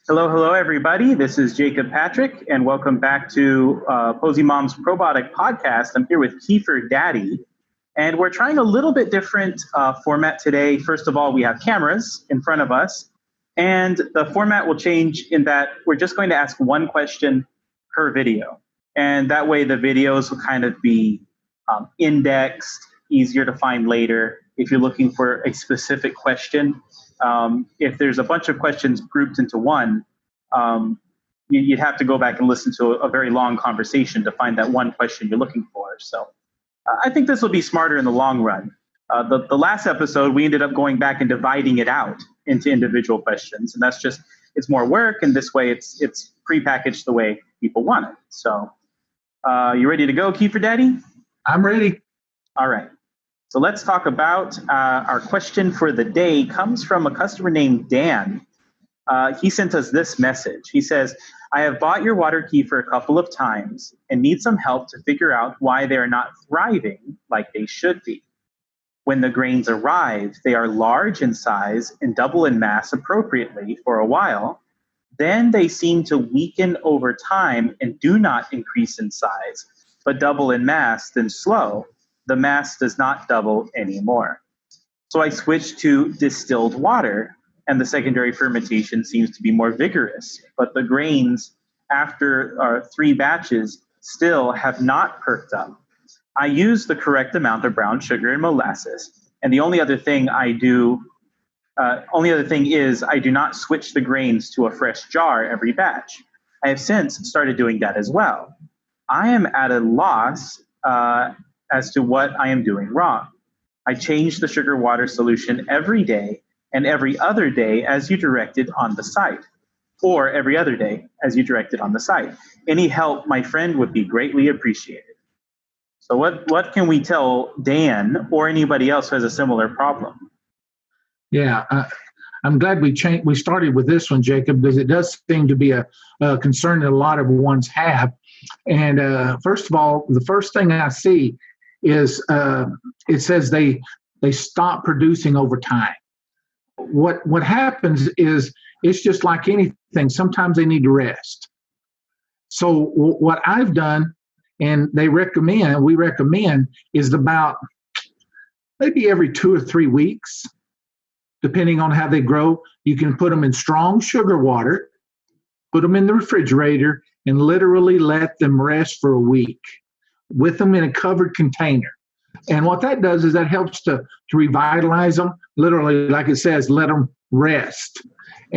Hello, hello, everybody. This is Jacob Patrick, and welcome back to Posey Mom's Probiotic Podcast. I'm here with Kefir Daddy, and we're trying a little bit different format today. First of all, we have cameras in front of us, and the format will change in that we're just going to ask one question per video. And that way, the videos will kind of be indexed, easier to find later if you're looking for a specific question. If there's a bunch of questions grouped into one, you'd have to go back and listen to a very long conversation to find that one question you're looking for. So I think this will be smarter in the long run. The last episode, we ended up going back and dividing it out into individual questions, and that's just, it's more work, and this way it's prepackaged the way people want it. So you ready to go, Kefir Daddy? I'm ready. All right. So let's talk about our question for the day. Comes from a customer named Dan. He sent us this message. He says, I have bought your water kefir a couple of times and need some help to figure out why they are not thriving like they should be. When the grains arrive, they are large in size and double in mass appropriately for a while. Then they seem to weaken over time and do not increase in size, but double in mass, then slow. The mass does not double anymore. So I switched to distilled water, and the secondary fermentation seems to be more vigorous. But the grains, after 3 batches, still have not perked up. I use the correct amount of brown sugar and molasses, and the only other thing is I do not switch the grains to a fresh jar every batch. I have since started doing that as well. I am at a loss as to what I am doing wrong. I change the sugar water solution every day and every other day as you directed on the site, or every other day as you directed on the site. Any help, my friend, would be greatly appreciated. So what can we tell Dan or anybody else who has a similar problem? Yeah, I'm glad we started with this one, Jacob, because it does seem to be a concern that a lot of ones have. And first of all, the first thing I see is it says they stop producing over time. What happens is it's just like anything. Sometimes they need to rest. So what I've done, and we recommend, is about maybe every 2 or 3 weeks, depending on how they grow. You can put them in strong sugar water, put them in the refrigerator, and literally let them rest for a week with them in a covered container. And what that does is that helps to revitalize them, literally, like it says, let them rest.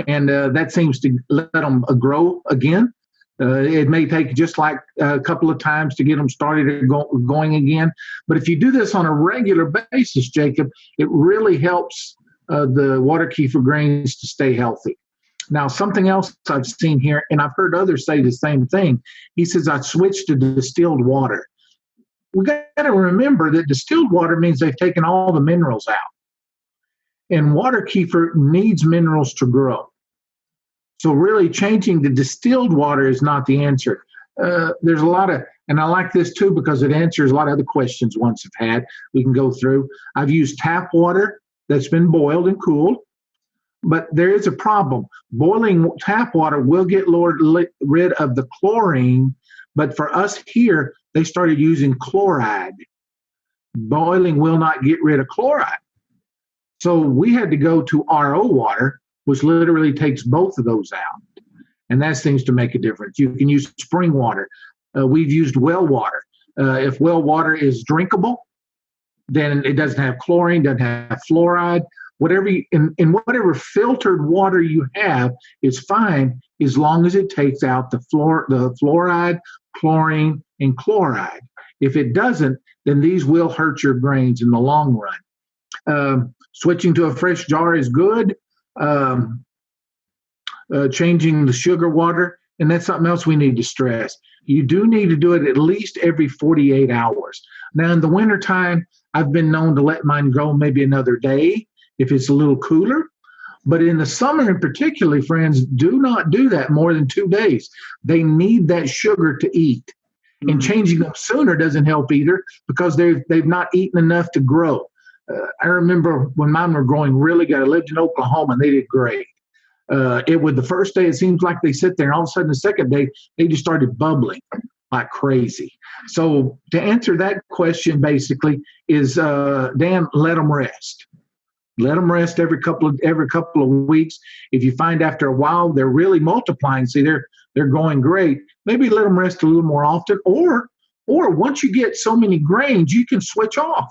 And that seems to let them grow again. It may take just like a couple of times to get them started going again. But if you do this on a regular basis, Jacob, it really helps the water kefir grains to stay healthy. Now, something else I've seen here, and I've heard others say the same thing. He says, I switched to distilled water. We got to remember that distilled water means they've taken all the minerals out. And water kefir needs minerals to grow. So really changing the distilled water is not the answer. There's a lot of, and I like this too because it answers a lot of other questions ones have had. We can go through. I've used tap water that's been boiled and cooled. But there is a problem. Boiling tap water will get rid of the chlorine, but for us here, they started using chloride. Boiling will not get rid of chloride. So we had to go to RO water, which literally takes both of those out. And that seems to make a difference. You can use spring water. We've used well water. If well water is drinkable, then it doesn't have chlorine, doesn't have fluoride. Whatever in whatever filtered water you have is fine as long as it takes out the fluoride, chlorine, and chloride. If it doesn't, then these will hurt your grains in the long run. Switching to a fresh jar is good. Changing the sugar water, and that's something else we need to stress. You do need to do it at least every 48 hours. Now, in the wintertime, I've been known to let mine grow maybe another day if it's a little cooler. But in the summer in particular, friends, do not do that more than 2 days. They need that sugar to eat. Mm-hmm. And changing them sooner doesn't help either because they've not eaten enough to grow. I remember when mine were growing really good. I lived in Oklahoma and they did great. It would the first day, it seems like they sit there, and all of a sudden the second day, they just started bubbling like crazy. So to answer that question, basically, is Dan, let them rest. Let them rest every couple of weeks. If you find after a while they're really multiplying, see they're going great, maybe let them rest a little more often. Or once you get so many grains, you can switch off.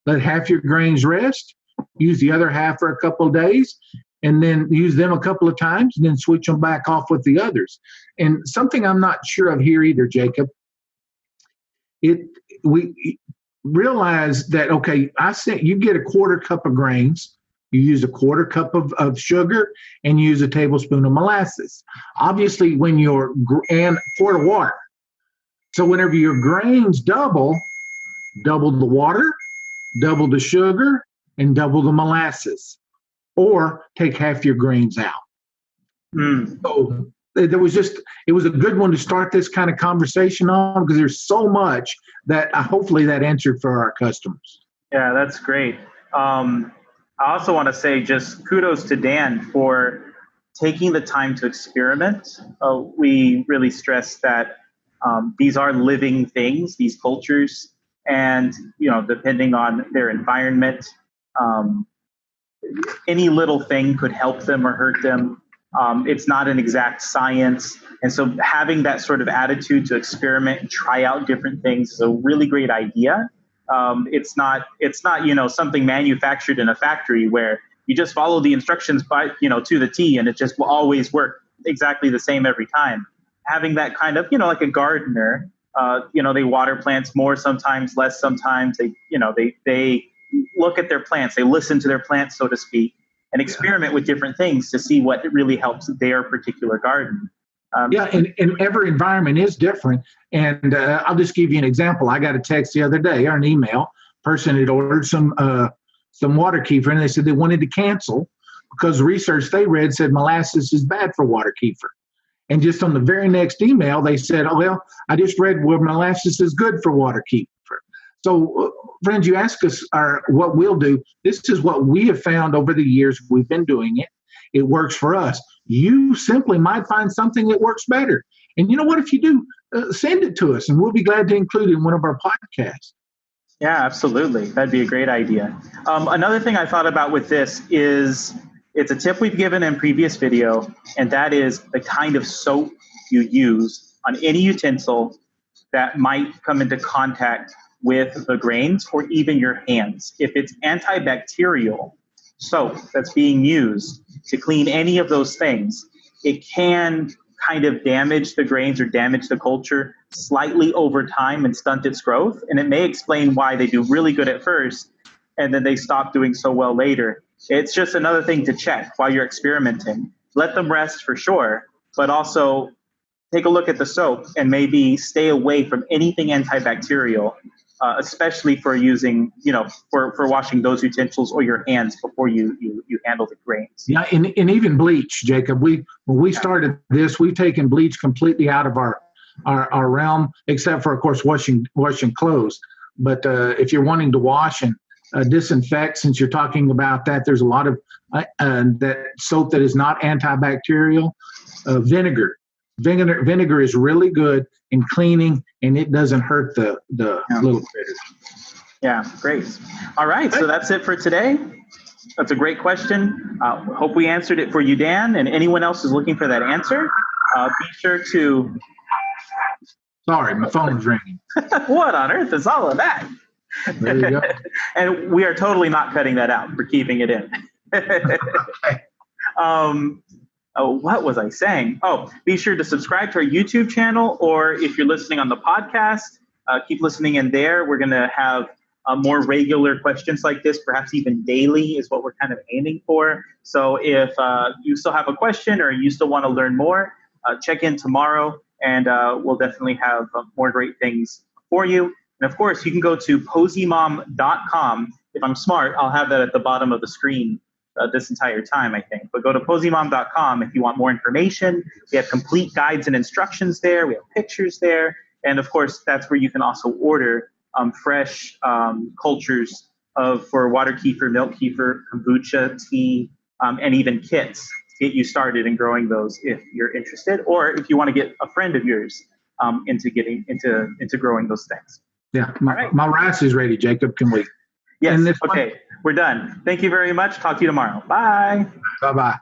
Let half your grains rest, use the other half for a couple of days, and then use them a couple of times, and then switch them back off with the others. And something I'm not sure of here either, Jacob, we realize that, okay, I said you get a quarter cup of grains, you use a quarter cup of sugar, and use a tablespoon of molasses. Obviously, and quart of water. So whenever your grains double the water, double the sugar, and double the molasses, or take half your grains out. So it was a good one to start this kind of conversation on, because there's so much that hopefully that answered for our customers. Yeah, that's great. I also want to say just kudos to Dan for taking the time to experiment. We really stress that these are living things, these cultures, and depending on their environment, any little thing could help them or hurt them. It's not an exact science. And so having that sort of attitude to experiment and try out different things is a really great idea. It's not something manufactured in a factory where you just follow the instructions to the T, and it just will always work exactly the same every time. Having that kind of, like a gardener, they water plants more sometimes, less sometimes. They look at their plants, they listen to their plants, so to speak, and experiment with different things to see what really helps their particular garden. And every environment is different. And I'll just give you an example. I got a text the other day or an email. Person had ordered some water kefir, and they said they wanted to cancel because research they read said molasses is bad for water kefir. And just on the very next email, they said, "Oh well, I just read where molasses is good for water kefir." So, friends, you ask us what we'll do. This is what we have found over the years. We've been doing it. It works for us. You simply might find something that works better. And you know what? If you do, send it to us, and we'll be glad to include it in one of our podcasts. Yeah, absolutely. That'd be a great idea. Another thing I thought about with this is it's a tip we've given in previous video, and that is the kind of soap you use on any utensil that might come into contact with the grains or even your hands. If it's antibacterial soap that's being used to clean any of those things, it can kind of damage the grains or damage the culture slightly over time and stunt its growth. And it may explain why they do really good at first and then they stop doing so well later. It's just another thing to check while you're experimenting. Let them rest for sure, but also take a look at the soap and maybe stay away from anything antibacterial, especially for using, for washing those utensils or your hands before you handle the grains. Yeah, and even bleach, Jacob. When we started this, we've taken bleach completely out of our realm, except for, of course, washing clothes. But if you're wanting to wash and disinfect, since you're talking about that, there's a lot of that soap that is not antibacterial. Vinegar. Vinegar is really good in cleaning, and it doesn't hurt the little critters. Yeah, great. All right, so that's it for today. That's a great question. Hope we answered it for you, Dan, and anyone else who's looking for that answer, be sure to... Sorry, my phone was ringing. What on earth is all of that? There you go. And we are totally not cutting that out. We're keeping it in. What was I saying? Oh, be sure to subscribe to our YouTube channel, or if you're listening on the podcast, keep listening in there. We're going to have more regular questions like this, perhaps even daily is what we're kind of aiming for. So if you still have a question or you still want to learn more, check in tomorrow, and we'll definitely have more great things for you. And of course, you can go to posymom.com. If I'm smart, I'll have that at the bottom of the screen this entire time, I think. But go to posymom.com if you want more information. We have complete guides and instructions there. We have pictures there. And of course, that's where you can also order fresh cultures for water kefir, milk kefir, kombucha, tea, and even kits get you started in growing those if you're interested, or if you want to get a friend of yours into getting into growing those things. Yeah, right. my rice is ready, Jacob. Can we? Yes. Okay, we're done. Thank you very much. Talk to you tomorrow. Bye. Bye-bye.